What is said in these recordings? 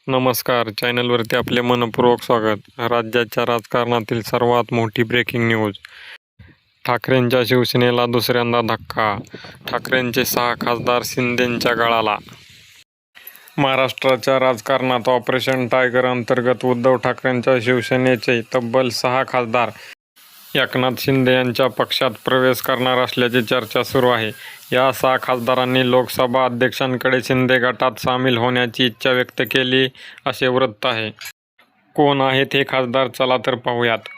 नमस्कार. चॅनलवरती आपले मनपूर्वक स्वागत. राज्याच्या राजकारणातील सर्वात मोठी ब्रेकिंग न्यूज. ठाकरेंच्या शिवसेनेला दुसऱ्यांदा धक्का. ठाकरेंचे 6 खासदार शिंदेंच्या गळाला. महाराष्ट्राच्या राजकारणात ऑपरेशन टायगर अंतर्गत उद्धव ठाकरेंच्या शिवसेनेचे तब्बल 6 खासदार एकनाथ शिंदे यांच्या पक्षात प्रवेश करणार असल्याची चर्चा सुरू आहे. या 6 खासदारांनी लोकसभा अध्यक्षांकडे शिंदे गटात सामील होण्याची इच्छा व्यक्त केली असे वृत्त आहे. कोण आहेत हे खासदार? चला तर पाहूयात.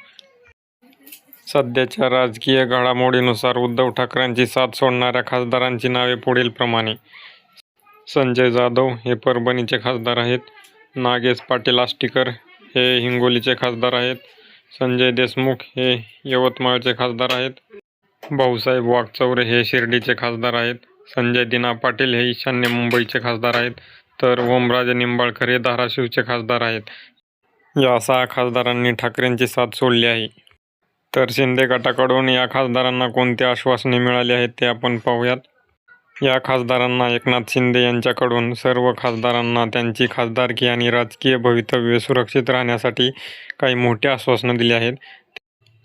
सध्याच्या राजकीय घडामोडीनुसार उद्धव ठाकरेंची साथ सोडणाऱ्या खासदारांची नावे पुढीलप्रमाणे. संजय जाधव हे परभणीचे खासदार आहेत. नागेश पाटील आष्टीकर हे हिंगोलीचे खासदार आहेत. संजय देशमुख हे यवतमाळचे खासदार आहेत. भाऊसाहेब वागचौरे हे शिर्डीचे खासदार आहेत. संजय दिना पाटील हे ईशान्य मुंबईचे खासदार आहेत. तर ओमराजे निंबाळकर हे धाराशिवचे खासदार आहेत. या 6 खासदारांनी ठाकरेंची साथ सोडली आहे. तर शिंदे गटाकडून या खासदारांना कोणती आश्वासने मिळाली आहेत ते आपण पाहूयात. या खासदारांना एकनाथ शिंदे यांच्याकडून सर्व खासदारांना त्यांची खासदारकी आणि राजकीय भवितव्य सुरक्षित राहण्यासाठी काही मोठी आश्वासनं दिली आहेत.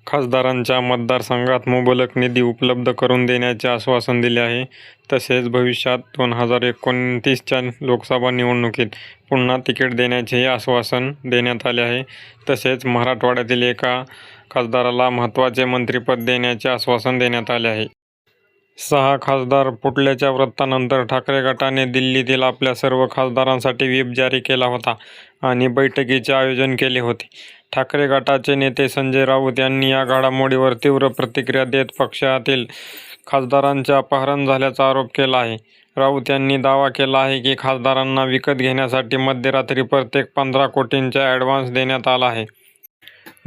खासदारांच्या मतदारसंघात मुबलक निधी उपलब्ध करून देण्याचे आश्वासन दिले आहे. तसेच भविष्यात 2029च्या लोकसभा निवडणुकीत पुन्हा तिकीट देण्याचेही आश्वासन देण्यात आले आहे. तसेच मराठवाड्यातील एका खासदाराला महत्त्वाचे मंत्रिपद देण्याचे आश्वासन देण्यात आले आहे. 6 खासदार फुटल्याच्या वृत्तानंतर ठाकरे गटाने दिल्लीतील आपल्या सर्व खासदारांसाठी व्हीप जारी केला होता आणि बैठकीचे आयोजन केले होते. ठाकरे गटाचे नेते संजय राऊत यांनी या घडामोडीवर तीव्र प्रतिक्रिया देत पक्षातील खासदारांचे अपहरण झाल्याचा आरोप केला आहे. राऊत यांनी दावा केला आहे की खासदारांना विकत घेण्यासाठी मध्यरात्री प्रत्येक 15 कोटींचा ॲडव्हान्स देण्यात आला आहे.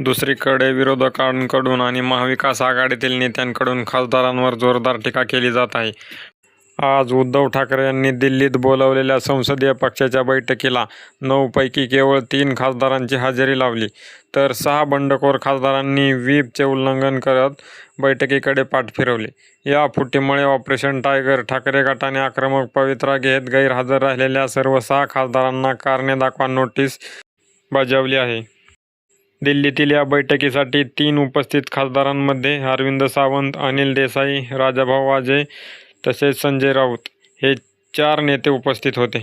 दुसरीकडे विरोधकांकडून आणि महाविकास आघाडीतील नेत्यांकडून खासदारांवर जोरदार टीका केली जात आहे. आज उद्धव ठाकरे यांनी दिल्लीत बोलावलेल्या संसदीय पक्षाच्या बैठकीला 9 पैकी केवळ 3 खासदारांची हजेरी लावली. तर 6 बंडखोर खासदारांनी व्हीपचे उल्लंघन करत बैठकीकडे पाठ फिरवले. या फुटीमुळे ऑपरेशन टायगर ठाकरे गटाने आक्रमक पवित्रा घेत गैरहजर राहिलेल्या सर्व 6 खासदारांना कारणे दाखवा नोटीस बजावली आहे. दिल्लीतील या बैठकीसाठी 3 उपस्थित खासदारांमध्ये अरविंद सावंत, अनिल देसाई, राजाभाऊ वाजे तसेच संजय राऊत हे 4 नेते उपस्थित होते.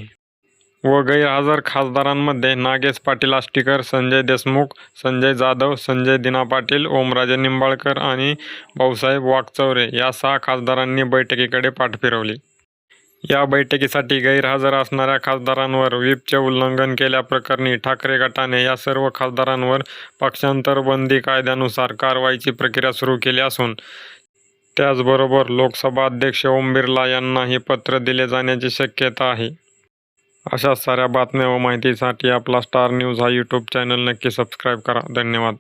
व गैरहजर खासदारांमध्ये नागेश पाटील आष्टीकर, संजय देशमुख, संजय जाधव, संजय दिना पाटील, ओमराजे निंबाळकर आणि भाऊसाहेब वागचौरे या 6 खासदारांनी बैठकीकडे पाठ फिरवली. या बैठकीसाठी गैरहजर असणाऱ्या खासदारांवर व्हीपचे उल्लंघन केल्याप्रकरणी ठाकरे गटाने या सर्व खासदारांवर पक्षांतर बंदी कायद्यानुसार कारवाईची प्रक्रिया सुरू केली असून त्याचबरोबर लोकसभा अध्यक्ष ओम बिर्ला यांनाही पत्र दिले जाण्याची शक्यता आहे. अशा साऱ्या बातम्या व माहितीसाठी आपला स्टार न्यूज हा यूट्यूब चॅनल नक्की सबस्क्राईब करा. धन्यवाद.